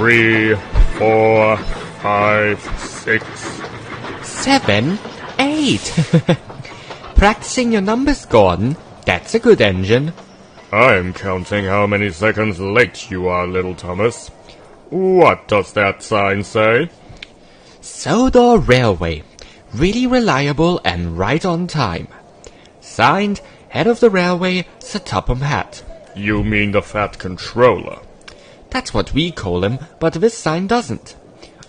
3, 4, 5, 6. 7, 8. Practicing your numbers, Gordon. That's a good engine. I'm counting how many seconds late you are, little Thomas. What does that sign say? Sodor Railway. Really reliable and right on time. Signed, Head of the Railway, Sir Topham Hatt. You mean the Fat Controller? That's what we call him, but this sign doesn't.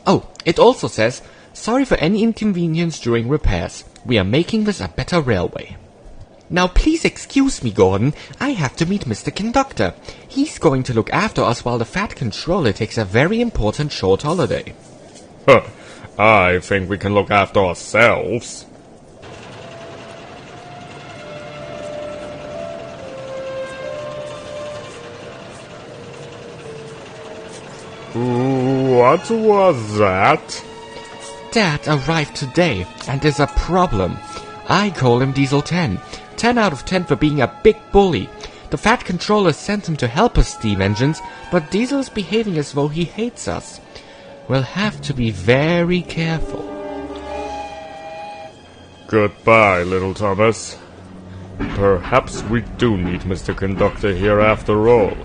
Oh, it also says, sorry for any inconvenience during repairs. We are making this a better railway. Now please excuse me, Gordon. I have to meet Mr. Conductor. He's going to look after us while the Fat Controller takes a very important short holiday. Huh. I think we can look after ourselves. What was that? Dad arrived today, and there's a problem. I call him Diesel 10. 10 out of 10 for being a big bully. The Fat Controller sent him to help us steam engines, but Diesel's behaving as though he hates us. We'll have to be very careful. Goodbye, little Thomas. Perhaps we do need Mr. Conductor here after all.